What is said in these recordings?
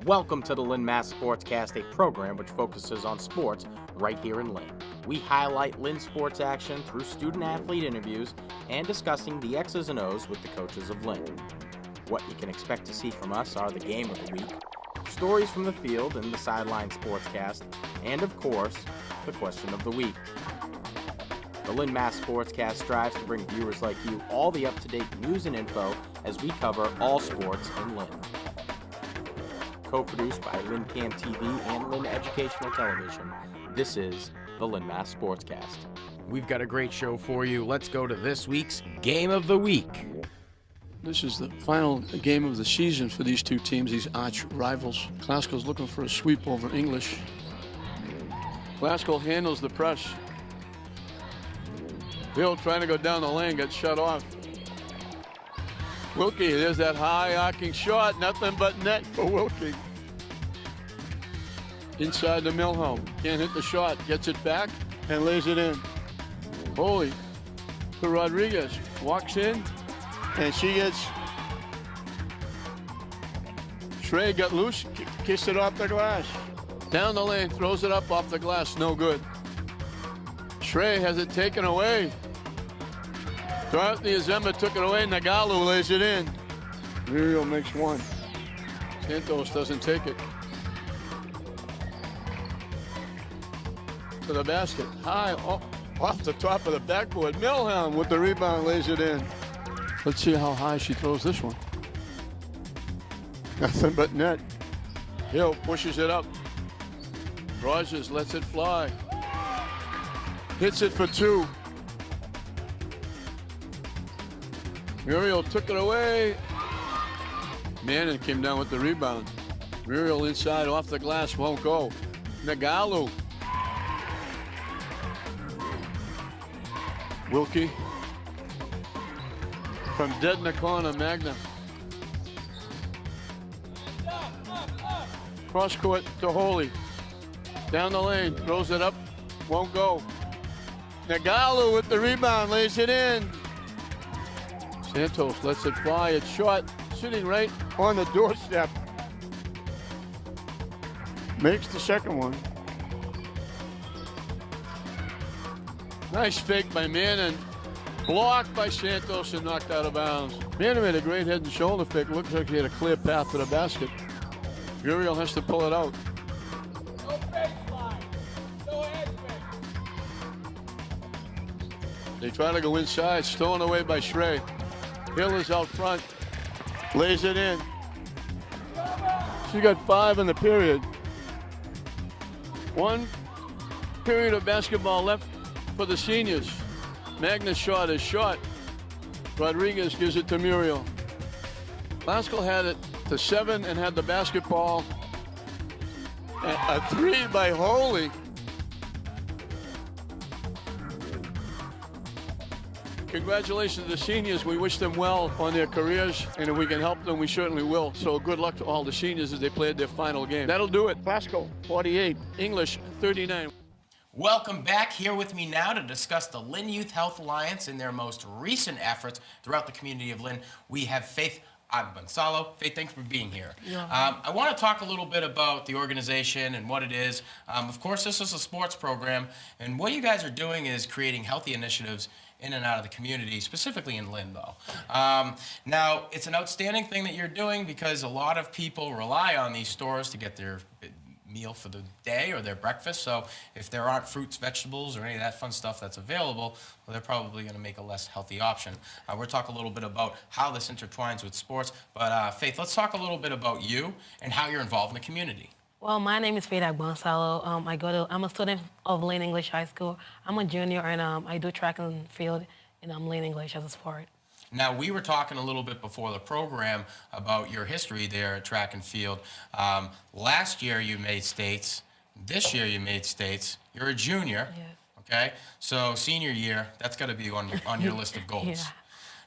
Welcome to the Lynn MA Sportscast, a program which focuses on sports right here in Lynn. We highlight Lynn sports action through student-athlete interviews and discussing the X's and O's with the coaches of Lynn. What you can expect to see from us are the game of the week, stories from the field in the Sideline Sportscast, and of course, the question of the week. The Lynn MA Sportscast strives to bring viewers like you all the up-to-date news and info as we cover all sports in Lynn. Co-produced by LynnCAM TV and Lynn Educational Television, this is the Lynn MA Sportscast. We've got a great show for you. Let's go to this week's Game of the Week. This is the final game of the season for these two teams, these arch rivals. Glasgow's looking for a sweep over English. Glasgow handles the press. Bill trying to go down the lane, gets shut off. Wilkie, there's that high arcing shot, nothing but net for Wilkie. Inside the Milhelm, can't hit the shot, gets it back and lays it in. Holy to Rodriguez, walks in and she gets, Trey got loose, kissed it off the glass. Down the lane, throws it up off the glass, no good. Trey has it taken away. Dorothy Azemba took it away, Nagalu lays it in. Muriel makes one. Santos doesn't take it. To the basket, high, off the top of the backboard. Milhelm with the rebound lays it in. Let's see how high she throws this one. Nothing but net. Hill pushes it up. Rogers lets it fly. Hits it for two. Muriel took it away. Mannon came down with the rebound. Muriel inside off the glass, won't go. Nagalu. Wilkie. From dead in the corner, Magna. Cross court to Holy. Down the lane, throws it up, won't go. Nagalu with the rebound, lays it in. Santos lets it fly, it's short, sitting right on the doorstep. Makes the second one. Nice fake by Mannon. Blocked by Santos and knocked out of bounds. Mannon made a great head and shoulder fake. Looks like he had a clear path to the basket. Muriel has to pull it out. No baseline. No head fake. They try to go inside, stolen away by Schrey. Hill is out front, lays it in. She got 5 in the period. 1 period of basketball left for the seniors. Magna's shot is short. Rodriguez gives it to Muriel. Glasgow had it to 7 and had the basketball. A 3 by Holy. Congratulations to the seniors. We wish them well on their careers, and if we can help them, we certainly will. So good luck to all the seniors as they played their final game. That'll do it. Glasgow, 48. English, 39. Welcome back. Here with me now to discuss the Lynn Youth Health Alliance and their most recent efforts throughout the community of Lynn. We have Faith Agbonsalo. Faith, thanks for being here. Yeah. I want to talk a little bit about the organization and what it is. Of course, this is a sports program, and what you guys are doing is creating healthy initiatives in and out of the community, specifically in Lynn, though. Now, it's an outstanding thing that you're doing because a lot of people rely on these stores to get their meal for the day or their breakfast. So if there aren't fruits, vegetables, or any of that fun stuff that's available, well, they're probably going to make a less healthy option. We'll talk a little bit about how this intertwines with sports. But Faith, let's talk a little bit about you and how you're involved in the community. Well, my name is Faith Agbonsalo. I'm a student of Lynn English High School. I'm a junior, and I do track and field in Lynn English as a sport. Now, we were talking a little bit before the program about your history there at track and field. Last year you made states. This year you made states. You're a junior. Yes. Okay? So senior year, that's got to be on your list of goals. Yeah.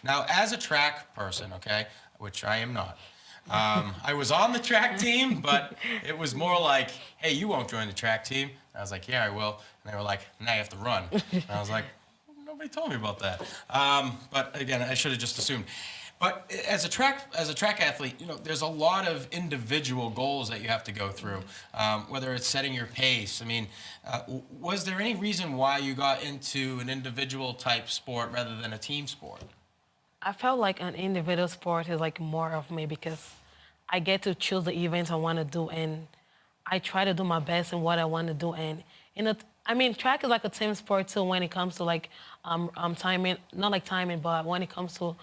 Now, as a track person, okay, which I am not, I was on the track team, but it was more like, hey, you won't join the track team. And I was like, yeah, I will. And they were like, now you have to run. And I was like, nobody told me about that. But again, I should have just assumed. But as a track athlete, you know, there's a lot of individual goals that you have to go through, whether it's setting your pace. I mean, was there any reason why you got into an individual type sport rather than a team sport? I felt like an individual sport is like more of me because I get to choose the events I want to do, and I try to do my best in what I want to do. And I mean, track is like a team sport too when it comes to like timing, not like timing, but when it comes to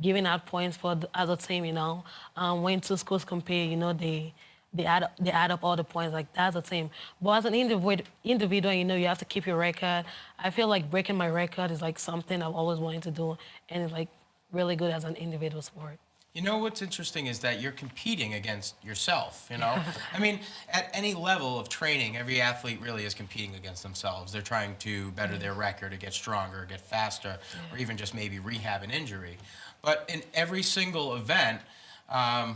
giving out points for as a team, you know, when two schools compete, you know, they add up all the points, like that's a team. But as an individual, you know, you have to keep your record. I feel like breaking my record is like something I've always wanted to do, and it's like really good as an individual sport. You know what's interesting is that you're competing against yourself, you know? I mean, at any level of training, every athlete really is competing against themselves. They're trying to better their record, to get stronger, get faster, or even just maybe rehab an injury. But in every single event, a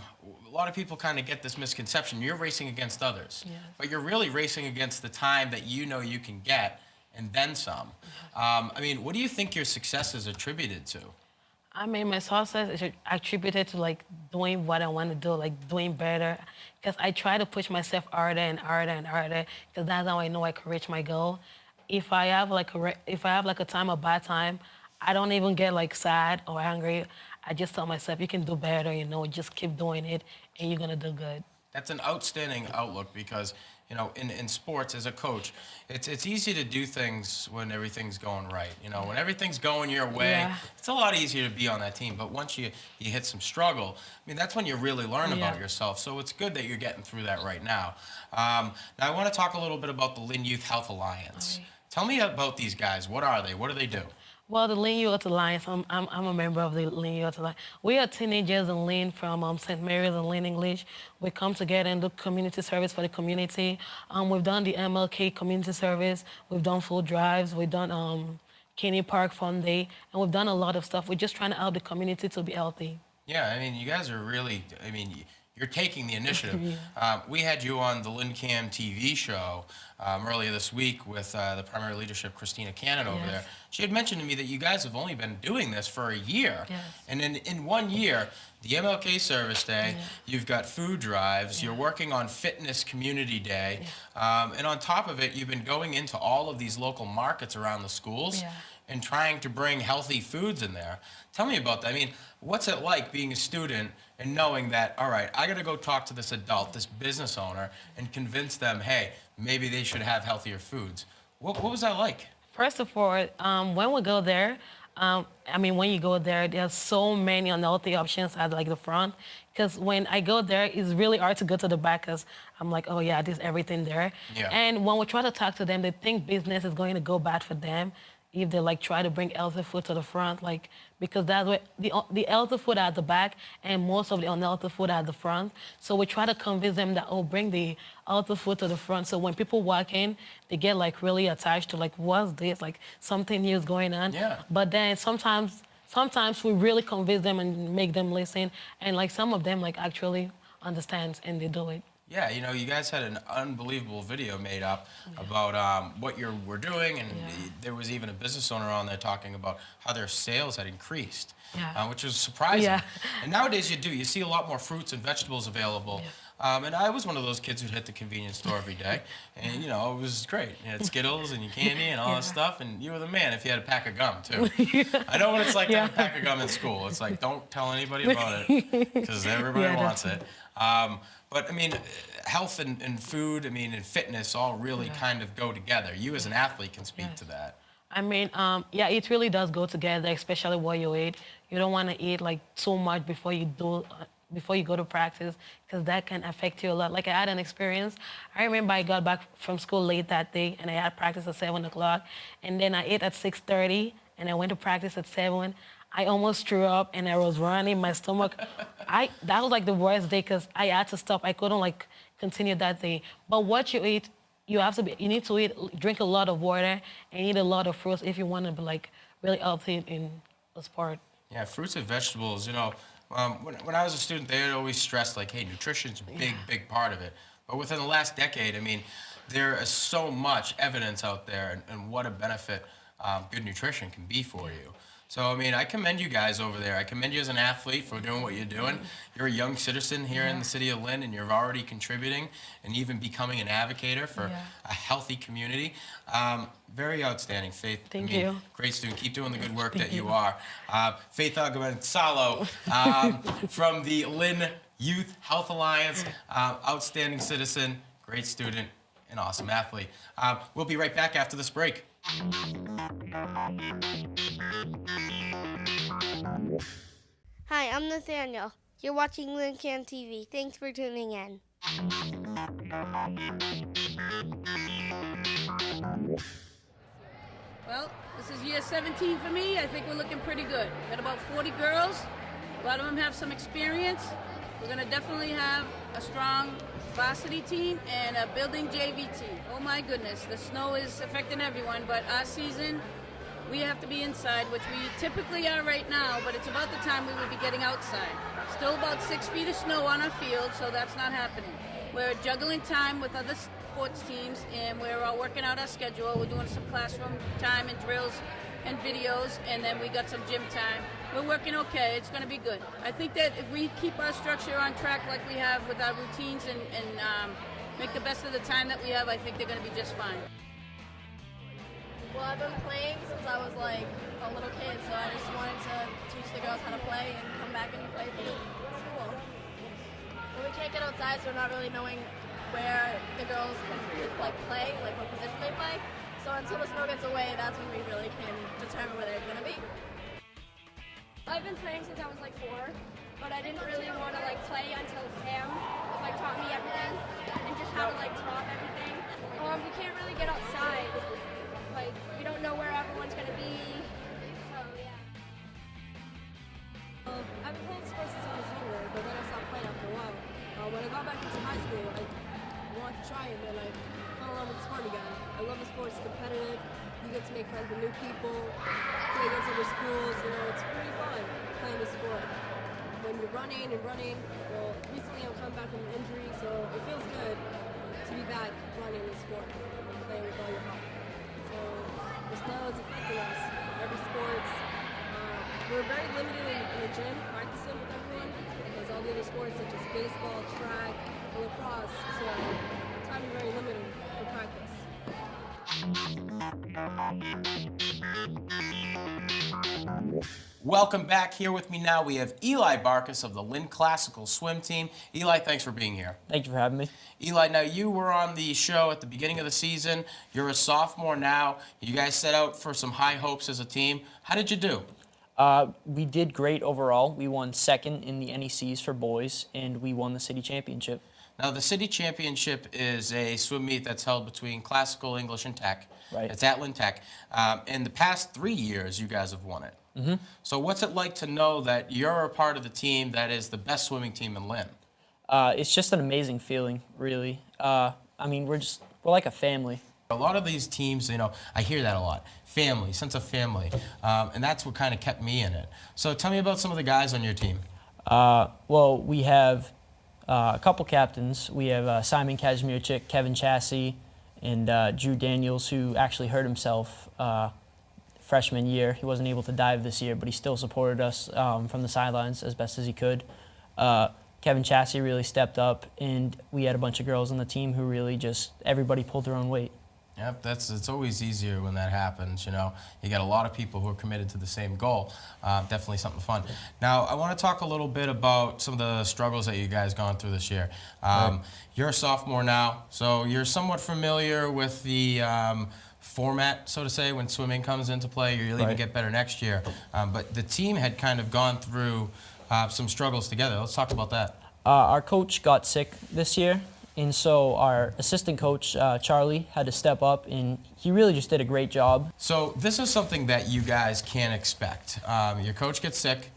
lot of people kind of get this misconception. You're racing against others, but you're really racing against the time that you know you can get and then some. I mean, what do you think your success is attributed to? I mean, my success is attributed to like doing what I want to do, like doing better. Because I try to push myself harder and harder and harder. Because that's how I know I can reach my goal. If I have like a time, a bad time, I don't even get like sad or angry. I just tell myself, you can do better. You know, just keep doing it, and you're gonna do good. That's an outstanding outlook because, you know, in sports as a coach, it's easy to do things when everything's going right. You know, when everything's going your way, it's a lot easier to be on that team. But once you hit some struggle, I mean, that's when you really learn about yourself. So it's good that you're getting through that right now. Now I want to talk a little bit about the Lynn Youth Health Alliance. Okay. Tell me about these guys. What are they? What do they do? Well, the Lynn Youth Alliance, I'm a member of the Lynn Youth Alliance. We are teenagers in Lynn from St. Mary's and Lynn English. We come together and do community service for the community. We've done the MLK community service. We've done food drives. We've done Kenny Park Fun Day. And we've done a lot of stuff. We're just trying to help the community to be healthy. Yeah, I mean, you guys are really, I mean, you're taking the initiative. We had you on the LynnCAM TV show earlier this week with the primary leadership, Christina Cannon, over there. She had mentioned to me that you guys have only been doing this for a year. And in 1 year, the MLK Service Day, you've got food drives, you're working on Fitness Community Day, and on top of it, you've been going into all of these local markets around the schools and trying to bring healthy foods in there. Tell me about that. I mean, what's it like being a student and knowing that, all right, I got to go talk to this adult, this business owner, and convince them, hey, maybe they should have healthier foods. What was that like? First of all, when we go there, I mean, when you go there, there's so many unhealthy options at like the front. Because when I go there, it's really hard to go to the back because I'm like, oh yeah, there's everything there. And when we try to talk to them, they think business is going to go bad for them if they like try to bring healthy food to the front, like because that's what the healthy food at the back and most of the unhealthy food at the front. So we try to convince them that bring the healthy food to the front. So when people walk in, they get like really attached to like what's this, like something new is going on. But then sometimes we really convince them and make them listen, and like some of them like actually understand and they do it. Yeah, you know, you guys had an unbelievable video made up about what you were doing, and there was even a business owner on there talking about how their sales had increased, which was surprising. And nowadays you see a lot more fruits and vegetables available. And I was one of those kids who'd hit the convenience store every day, and you know, it was great. You had Skittles and your candy and all that stuff, and you were the man if you had a pack of gum too. I know what it's like to have a pack of gum in school. It's like, don't tell anybody about it because everybody wants it. But I mean, health and food, I mean, and fitness all really kind of go together. You as an athlete can speak to that. I mean, yeah, it really does go together, especially what you eat. You don't want to eat like too much before you go to practice, because that can affect you a lot. Like I had an experience. I remember I got back from school late that day, and I had practice at 7 o'clock, and then I ate at 6:30, and I went to practice at 7. I almost threw up, and I was running my stomach. That was like the worst day because I had to stop. I couldn't like continue that day. But what you eat, you need to drink a lot of water and eat a lot of fruits if you want to be like really healthy in the sport. Yeah, fruits and vegetables. You know, when I was a student, they had always stressed like, hey, nutrition's a big part of it. But within the last decade, I mean, there is so much evidence out there and what a benefit good nutrition can be for you. So, I mean, I commend you guys over there. I commend you as an athlete for doing what you're doing. You're a young citizen here in the city of Lynn, and you're already contributing and even becoming an advocate for a healthy community. Very outstanding, Faith. Thank you. Great student. Keep doing the good work that you are. Faith Agbonsalo from the Lynn Youth Health Alliance, outstanding citizen, great student, and awesome athlete. We'll be right back after this break. Hi, I'm Nathaniel. You're watching LynnCAM TV. Thanks for tuning in. Well, this is year 17 for me. I think we're looking pretty good. Got about 40 girls. A lot of them have some experience. We're going to definitely have a strong varsity team and a building JV team. Oh my goodness, the snow is affecting everyone, but our season, we have to be inside, which we typically are right now, but it's about the time we would be getting outside. Still about 6 feet of snow on our field, so that's not happening. We're juggling time with other sports teams, and we're all working out our schedule. We're doing some classroom time and drills and videos, and then we got some gym time. We're working okay. It's going to be good. I think that if we keep our structure on track like we have with our routines and make the best of the time that we have, I think they're going to be just fine. Well, I've been playing since I was like a little kid, so I just wanted to teach the girls how to play and come back and play for the school. Well, we can't get outside, so we're not really knowing where the girls can like play, like what position they play. So until the snow gets away, that's when we really can determine where they're going to be. I've been playing since I was like 4, but I didn't really want to like play until Sam like taught me everything and just how to like drop everything. We can't really get outside. Like we don't know where everyone's gonna be. So yeah. I've been playing sports since I was younger, but then I stopped playing after a while. When I got back into high school, I wanted to try it, and I fell in love with the sport again. I love the sport. It's competitive. You get to make friends with new people, play against other schools. You know, it's pretty fun playing the sport. When you're running and running, well, recently I'm coming back from an injury, so it feels good to be back running the sport and playing with all your heart. So the snow is affecting us. Every sports. We're very limited in the gym, practicing with everyone. There's all the other sports such as baseball, track, and lacrosse. So time is very limited for practice. Welcome back. Here with me now, we have Eli Bakas of the Lynn Classical Swim Team. Eli, thanks for being here. Thank you for having me. Eli, now you were on the show at the beginning of the season. You're a sophomore now. You guys set out for some high hopes as a team. How did you do? We did great overall. We won second in the NECs for boys, and we won the city championship. Now, the city championship is a swim meet that's held between classical, English, and tech. Right. It's at Lynn Tech. In the past 3 years, you guys have won it. Mm-hmm. So what's it like to know that you're a part of the team that is the best swimming team in Lynn? It's just an amazing feeling, really. I mean, we're like a family. A lot of these teams, you know, I hear that a lot. Family, sense of family. And that's what kind of kept me in it. So tell me about some of the guys on your team. Well, we have a couple captains. We have Simon Kazmierczyk, Kevin Chassie, and Drew Daniels, who actually hurt himself freshman year. He wasn't able to dive this year, but he still supported us from the sidelines as best as he could. Kevin Chassie really stepped up, and we had a bunch of girls on the team who really just, everybody pulled their own weight. Yep, it's always easier when that happens, you know. You got a lot of people who are committed to the same goal. Definitely something fun. Now, I want to talk a little bit about some of the struggles that you guys gone through this year. Right. You're a sophomore now, so you're somewhat familiar with the format, so to say, when swimming comes into play. You'll even get better next year. But the team had kind of gone through some struggles together. Let's talk about that. Our coach got sick this year. And so our assistant coach, Charlie, had to step up, and he really just did a great job. So this is something that you guys can't expect. Your coach gets sick,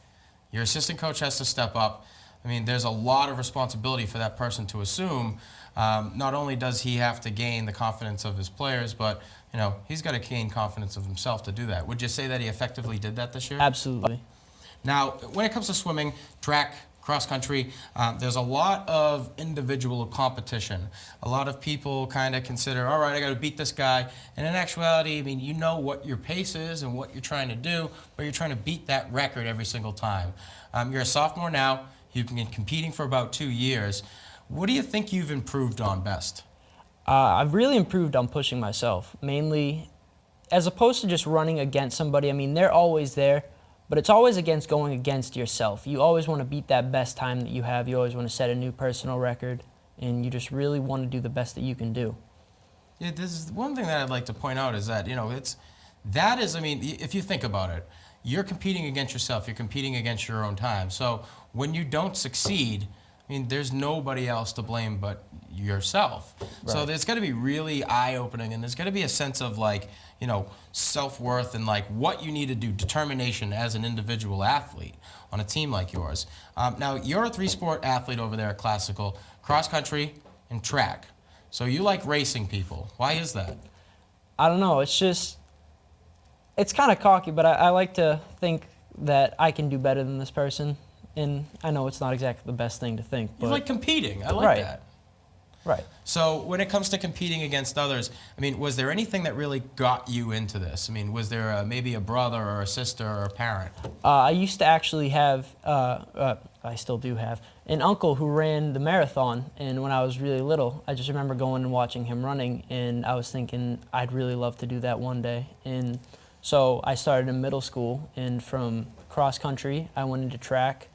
your assistant coach has to step up. I mean, there's a lot of responsibility for that person to assume. Not only does he have to gain the confidence of his players, but you know, he's got to gain confidence of himself to do that. Would you say that he effectively did that this year? Absolutely. Now, when it comes to swimming, track, cross country, there's a lot of individual competition. A lot of people kind of consider, all right, I got to beat this guy. And in actuality, I mean, you know what your pace is and what you're trying to do, but you're trying to beat that record every single time. You're a sophomore now. You've been competing for about 2 years. What do you think you've improved on best? I've really improved on pushing myself, mainly as opposed to just running against somebody. I mean, they're always there, but it's always going against yourself. You always want to beat that best time that you have. You always want to set a new personal record, and you just really want to do the best that you can do. Yeah, this is one thing that I'd like to point out is that, I mean, if you think about it, you're competing against yourself. You're competing against your own time. So when you don't succeed, I mean, there's nobody else to blame but yourself. Right. So there's got to be really eye-opening, and there's got to be a sense of self-worth and what you need to do, determination as an individual athlete on a team like yours. Now, you're a 3-sport athlete over there at Classical, cross-country and track. So you like racing people. Why is that? I don't know. It's kind of cocky, but I like to think that I can do better than this person. And I know it's not exactly the best thing to think. But you like competing. I like that. Right. So when it comes to competing against others, I mean, was there anything that really got you into this? I mean, was there maybe a brother or a sister or a parent? I used to actually have, I still do have, an uncle who ran the marathon. And when I was really little, I just remember going and watching him running. And I was thinking I'd really love to do that one day. And so I started in middle school. And from cross country, I went into track.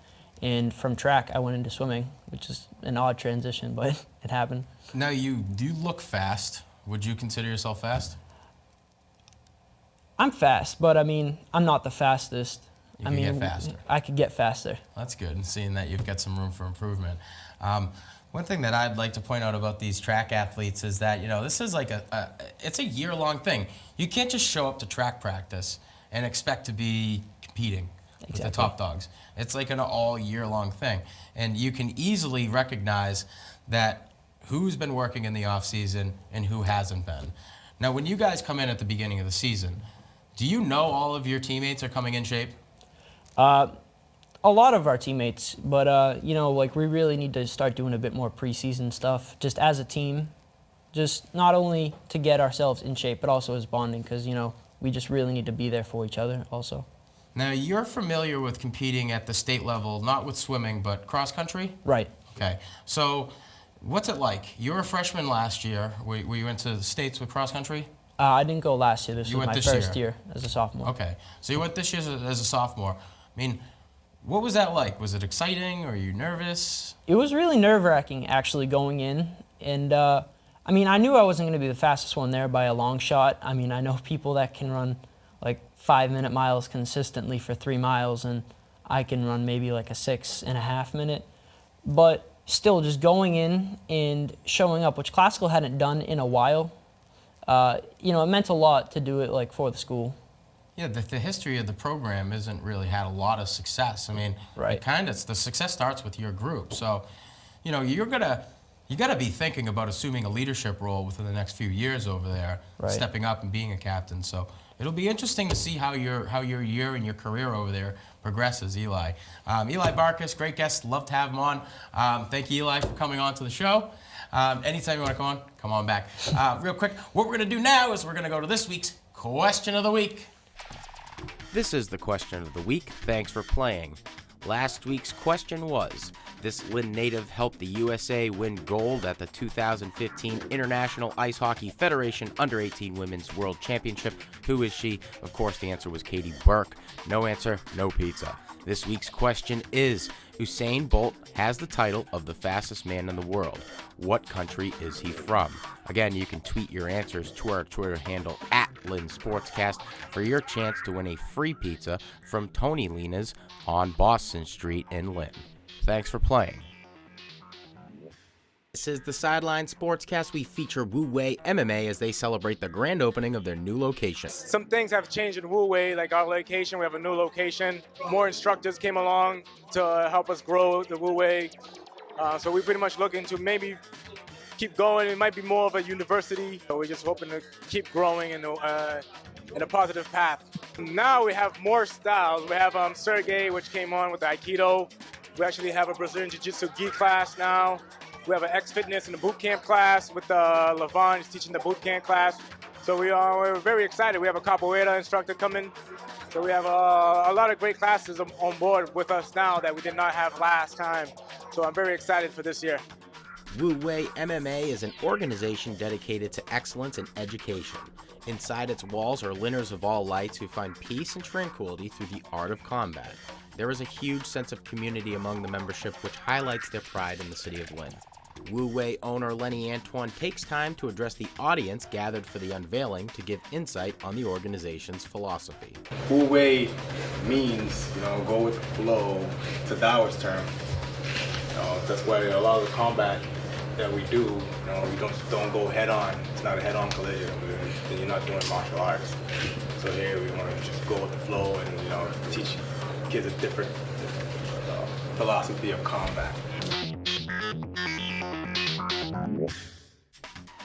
And from track, I went into swimming, which is an odd transition, but it happened. Now, do you look fast? Would you consider yourself fast? I'm fast, but I mean, I'm not the fastest. You can get faster. I could get faster. That's good, seeing that you've got some room for improvement. One thing that I'd like to point out about these track athletes is that, this is it's a year-long thing. You can't just show up to track practice and expect to be competing with the top dogs. It's like an all year long thing. And you can easily recognize that who's been working in the off season and who hasn't been. Now, when you guys come in at the beginning of the season, do you know all of your teammates are coming in shape? A lot of our teammates, but we really need to start doing a bit more preseason stuff just as a team, just not only to get ourselves in shape, but also as bonding, because, we just really need to be there for each other also. Now, you're familiar with competing at the state level, not with swimming, but cross country? Right. Okay. So what's it like? You were a freshman last year. Were you into the states with cross country? I didn't go last year. This was my first year as a sophomore. Okay. So you went this year as a sophomore. I mean, what was that like? Was it exciting? Or were you nervous? It was really nerve-wracking, actually, going in. And, I knew I wasn't going to be the fastest one there by a long shot. I know people that can run 5-minute miles consistently for 3 miles, and I can run maybe a 6.5 minute. But still, just going in and showing up, which Classical hadn't done in a while, it meant a lot to do it for the school. Yeah, the history of the program isn't really had a lot of success. Right. The success starts with your group. So, you got to be thinking about assuming a leadership role within the next few years over there, right. Stepping up and being a captain. So it'll be interesting to see how your year and your career over there progresses, Eli. Eli Bakas, great guest. Love to have him on. Thank you, Eli, for coming on to the show. Anytime you want to come on back. Real quick, what we're going to do now is we're going to go to this week's Question of the Week. This is the Question of the Week. Thanks for playing. Last week's question was, this Lynn native helped the USA win gold at the 2015 International Ice Hockey Federation Under-18 Women's World Championship. Who is she? Of course, the answer was Katie Burke. No answer, no pizza. This week's question is, Usain Bolt has the title of the fastest man in the world. What country is he from? Again, you can tweet your answers to our Twitter handle at Lynn Sportscast for your chance to win a free pizza from Tony Lena's on Boston Street in Lynn. Thanks for playing. This is the Sideline Sportscast. We feature Wu Wei MMA as they celebrate the grand opening of their new location. Some things have changed in Wu Wei, like our location. We have a new location. More instructors came along to help us grow the Wu Wei. So we pretty much looking to maybe keep going. It might be more of a university. So we're just hoping to keep growing in a positive path. Now we have more styles. We have Sergey, which came on with the Aikido. We actually have a Brazilian Jiu-Jitsu gi class now. We have an X-Fitness and a boot camp class with Levon. He's teaching the boot camp class. So we're very excited. We have a capoeira instructor coming. So we have a lot of great classes on board with us now that we did not have last time. So I'm very excited for this year. Wu Wei MMA is an organization dedicated to excellence in education. Inside its walls are Lynners of all lights who find peace and tranquility through the art of combat. There is a huge sense of community among the membership, which highlights their pride in the city of Lynn. Wu Wei owner Lenny Antoine takes time to address the audience gathered for the unveiling to give insight on the organization's philosophy. Wu Wei means, go with the flow, to Taoist term. That's why a lot of the combat that we do, we don't go head on. It's not a head-on collision. Then you're not doing martial arts. So here we want to just go with the flow and teach kids a different philosophy of combat.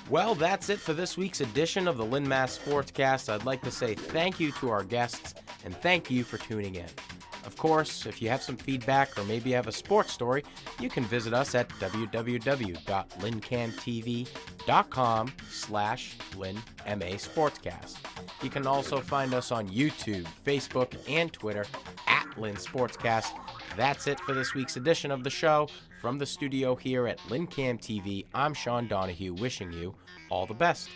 Well, that's it for this week's edition of the Lynn MA Sportscast. I'd like to say thank you to our guests and thank you for tuning in. Of course, if you have some feedback or maybe you have a sports story, you can visit us at www.LynnCAMTV.com/Lynn Sportscast. You can also find us on YouTube, Facebook, and Twitter at Lynn Sportscast. That's it for this week's edition of the show. From the studio here at LynnCAM TV, I'm Sean Donahue wishing you all the best.